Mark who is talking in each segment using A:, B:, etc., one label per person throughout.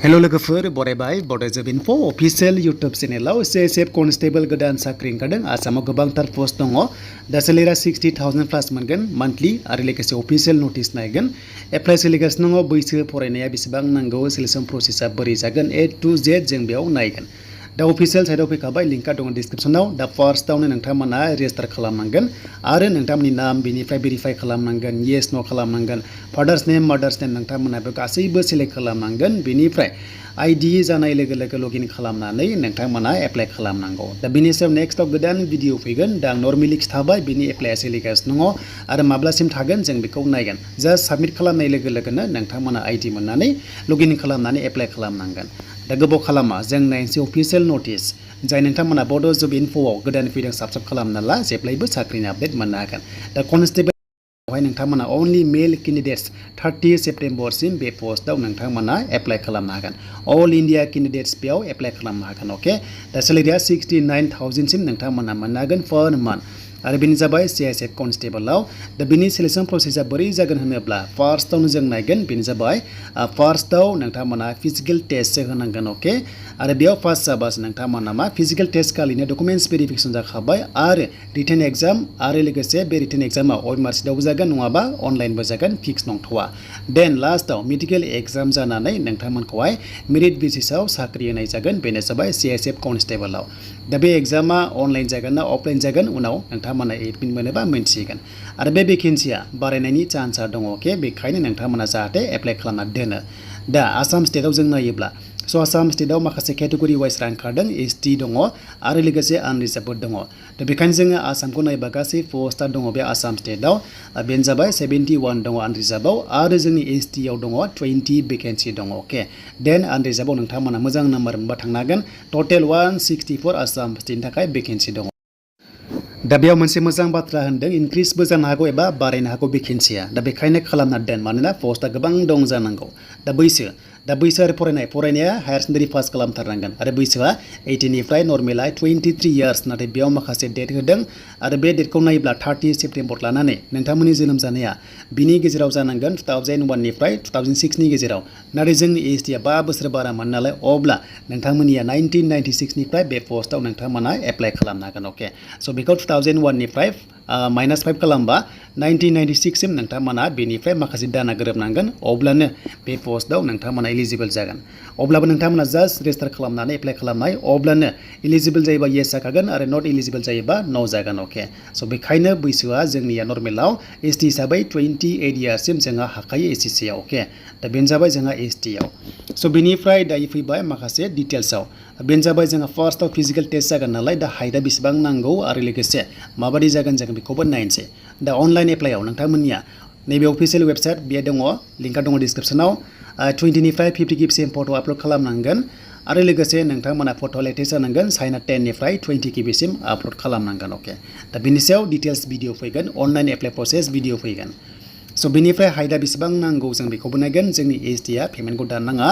A: hello लोगोफोर बरायबाय बड' जब इनफो अफिसियेल इउटुब चेनेलाव CISF कन्स्टेबल गोदान साख्रि ओंखारदों आसामाव गोबांथार पोस्ट दङ दा सेलेरिया 60,000 प्लास मोनगोन मान्थलि आरो लोगोसे अफिसियेल नटिस नायगोन एप्लाइ सोलिगासिनो दङ बैसो फरायनाया बेसेबां नांगौ सिलेक्सन प्रसेसआ बोरै जागोन A to Z जों बेयाव नायगोन दा अफिसियेल साइडआव फैखाबाय लिंकआ दङ डिसक्रिप्शनाव दा फार्स्टआवनो नोंथांमोना रेजिस्टार खालामनांगोन आरो नोंथांमोननि नाम बेनिफ्राय भेरिफाइ खालामनांगोन येस नो खालामनांगोन फादार्स नेम मादार्स नेम नोंथांमोना बे गासैबो सिलेक्ट खालामनांगोन बेनिफ्राय आईडी जानाय लोगो लोगो लगिन खालामनानै नोंथांमोना एप्लाइ खालामनांगौ दा बेनि सायाव नेक्स्टआव गोदान भिडिअ फैगोन दा नर्मेलि खिथाबाय बेनि एप्लाइआ सोलिगासिनो दङ आरो माब्लासिम थागोन जों बेखौ नायगोन जास्ट साबमिट खालामनाय लोगो लोगोनो नोंथांमोना आईडी मोननानै लगिन खालामनानै एप्लाइ खालामनांगोन दा गोबाव खालामा जों नायनोसै अफिसियेल नटिस जाय नोंथांमोना बड' जब इनफोआव गोदान फैदों साबस्क्राइब खालामना ला जेब्लायबो साख्रिनि आपडेट मोननो हागोन दा कनस्टेबल बेवहाय नोंथांमोना अनलि मेल केन्डिडेट्स 30 सेप्टेम्बरसिम बे पोस्टआव नोंथांमोना एप्लाइ खालामनो हागोन अल इन्डिया केन्डिडेट्स बेयाव एप्लाइ खालामनो हागोन अके दा सेलेरिया 69,000 सिम नोंथांमोना मोननो हागोन पर मान्थ आरो बेनि जाबाय CISF कन्स्टेबलाव दा बेनि सिलेक्सन प्रसेसआ बोरै जागोन होनोब्ला फार्स्टआवनो जों नायगोन बेनो जाबाय फार्स्टआव नोंथांमोना फिजिकेल टेस्टसो होनांगोन अके आरो बेयाव पास जाबासो नोंथांमोना मा फिजिकेल टेस्ट खालिनो डकुमेन्ट्स भेरिफिकेसन जाखाबाय आरो रिटेन एग्जाम आरो लोगोसे बे रिटेन एग्जामा अएमआरसिटआवबो जागोन नङाबा अनलाइनबो जागोन फिक्स नंथ'वा देन लास्टआव मेडिकेल एग्जाम जानानै नोंथांमोनखौहाय मेरिट बेसिसाव साख्रि होनाय जागोन बेनो जाबाय CISF कन्स्टेबलाव दा बे एग्जामा अनलाइन जागोन ना अफलाइन जागोन उनाव नोंथांमोना एडमिट मोनोबा मोनथिगोन आरो बे भेकेन्सिया बारायनायनि चान्सआ दङ अके बेखायनो नोंथांमोना जाहाथे एप्लाइ खालामना दोनो दा आसाम स्टेटआव जों नायोब्ला स' आसाम स्टेटआव माखासे केटेगरि वाइज रां खारदों ST दङ आरो लोगोसे आनरिजार्भबो दङ दा बेखायनो जोङो आसामखौ नायोबा गासै पस्टआ दङ बे आसाम स्टेटआव बेनो जाबाय 71 दङ आनरिजार्भआव आरो जोंनि STआव दङ 20 भेकेन्सि दङ अके देन आनरिजार्भआव नोंथांमोना मोजां नाम्बार मोनबा थांनो हागोन टटेल 164 आसाम स्टेटनि थाखाय भेकेन्सि दङ दा बेयाव मोनसे मोजां बाथ्रा होनदों इनक्रिजबो जानो हागौ एबा बारायनो हागौ भेकेन्सिया दा बेखायनो खालामना दोन मानोना पस्टआ गोबां दं जानांगौ दा बैसो आरो फरायनाया हायार सेकेन्डारि पास खालामथारनांगोन आरो बैसोआ 18 निफ्राय नर्मेला 23 इयार्स नाथाय बेयाव माखासे डेट होदों आरो बे डेटखौ नायोब्ला 30 सेप्टेम्बर लानानै नोंथांमोननि जोनोम जानाया बिनि गेजेराव जानांगोन 2001 निफ्राय 2006 नि गेजेराव नाथाय जोंनि STआ 5 बोसोर बारामोन नालाय अब्ला नोंथांमोननिया 1996 निफ्राय बे पस्टआव नोंथांमोना एप्लाइ खालामनो हागोन अके स' बेखौ 2001 निफ्राय -5 खालामबा 1996 सिम नोंथांमोना बेनिफ्राय माखासे दाना गोरोबनांगोन अब्लानो बे पस्टआव नोंथांमोना एलिजिबल जागोन अब्लाबो नोंथांमोना जास्ट रेजिस्टार खालामनानै एप्लाइ खालामनाय अब्लानो एलिजिबल जायोबा येस जाखागोन आरो नट एलिजिबल जायोबा नो जागोन अके स' बेखायनो बैसोआ जोंनिया नर्मेलाव ST हिसाबै 28 इयार्ससिम जोंहा हाखायो SCCआव अके दा बेनो जाबाय जोंहा STआव स' बेनिफ्राय दायो फैबाय माखासे डिटेल्सआव बेनो जाबाय जोंहा फार्स्टआव फिजिकेल टेस्ट जागोन नालाय दा हाइटआ बेसेबां नांगौ आरो लोगोसे माबायदि जागोन जों बेखौबो नायनोसै दा अनलाइन एप्लाइआव नोंथांमोननिया नैबे अफिसियेल वेबसाइट बेयो दङ लिंकआ दङ डिसक्रिप्शनाव 20 निफ्राय 50 गिबसिम फट' आपल'ड खालामनांगोन आरो लोगोसे नोंथांमोना फट' लेटेस्ट जानांगोन साइना 10 निफ्राय 20 गिबिसिम आपल'ड खालामनांगोन अके दा बेनि सायाव डिटेल्स भिडिअ फैगोन अनलाइन एप्लाइ प्रसेस भिडिअ फैगोन स' बेनिफ्राय हाइटआ बेसेबां नांगौ जों बेखौबो नायगोन जोंनि STआ पेमेन्टखौ दाननाङा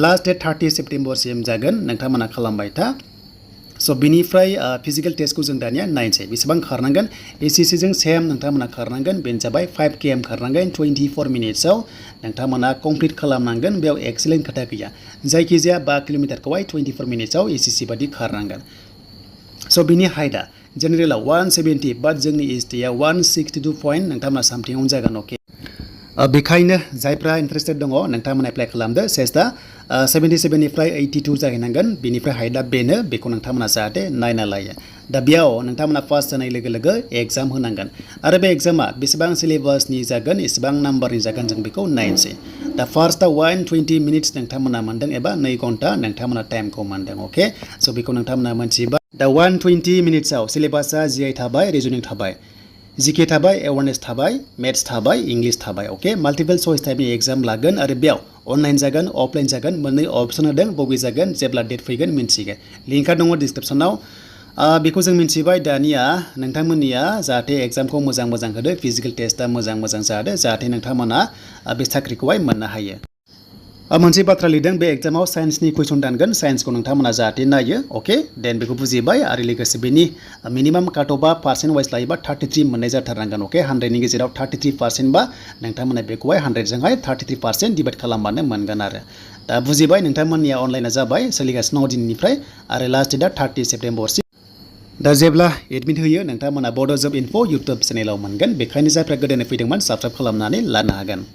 A: लास्ट डेट 30 सेप्टेम्बरसिम जागोन नोंथांमोना खालामबाय था स' बेनिफ्राय फिजिकेल टेस्टखौ जों दानिया नायनोसै बेसेबां खारनांगोन SCCजों सेम नोंथांमोना खारनांगोन बेनो जाबाय 5 km खारनांगोन 24 मिनिट्सआव नोंथांमोना कमप्लिट खालामनांगोन बेयाव एक्सिलेन्ट खोथा गैया जायखिजाया 5 किल'मिटारखौहाय 24 मिनिट्सआव SCC बादि खारनांगोन स' बिनि हाइटआ जेनेरेलाव 170 बाट जोंनि STआ 162 पइन्ट नोंथांमोना सामथिंआवनो जागोन अके बेखायनो जायफ्रा इन्टारेस्टेड दङ नोंथांमोना एप्लाइ खालामदो सेस्टा 77 निफ्राय 82 जाहैनांगोन बेनिफ्राय हाइटआ बेनो बेखौ नोंथांमोना जाहाथे नायना लायो दा बेयाव नोंथांमोना पास जानाय लोगो लोगो एग्जाम होनांगोन आरो बे एग्जामा बेसेबां सिलेबासनि जागोन एसेबां नाम्बारनि जागोन जों बेखौ नायनोसै दा फार्स्टआव 120 मिनिट्स नोंथांमोना मोनदों एबा 2 घन्टा नोंथांमोना टाइमखौ मोनदों अके स' बेखौ नोंथांमोना मोनथिबा दा 120 मिनिट्सआव सिलेबासआ GI थाबाय रिजनिं थाबाय GK थाबाय एवारनेस थाबाय मेथ्स थाबाय इंलिश थाबाय अके माल्टिपल चइस टाइपनि एग्जाम लागोन आरो बेयाव अनलाइन जागोन अफलाइन जागोन मोननै अपसन होदों बबे जागोन जेब्ला डेट फैगोन मिन्थिगोन लिंकआ दङ डिसक्रिप्शनाव बेखौ जों मिन्थिबाय दानिया नोंथांमोननिया जाहाथे एग्जामखौ मोजां होदो फिजिकेल टेस्टआ मोजां जादो जाहाथे नोंथांमोना बे साख्रिखौहाय मोननो हायो मोनसे बाथ्रा लिरदों बे एग्जामाव साइन्सनि कुइसन दानगोन साइन्सखौ नोंथांमोना जाहाथे नायो अके देन बेखौ बुजिबाय आरो लोगोसे बेनि मिनिमाम काट अफआ पार्सेन्ट वाइज लायोबा 33 मोननाय जाथारनांगोन अके 100नि गेजेराव 33% बा नोंथांमोना बेखौहाय 100जोंहाय 33% डिभाइड खालामबानो मोनगोन आरो दा बुजिबाय नोंथांमोननिया अनलाइना जाबाय सोलिगासिनो दङ दिननिफ्राय आरो लास्ट डेटआ 30 सेप्तेम्बरसिम दा जेब्ला एडमिट होयो नोंथांमोना बड' जब इनफो इउटुब चेनेलाव मोनगोन बेखायनो जायफ्रा गोदानै फैदोंमोन साबस्क्राइब खालामनानै लानो हागोन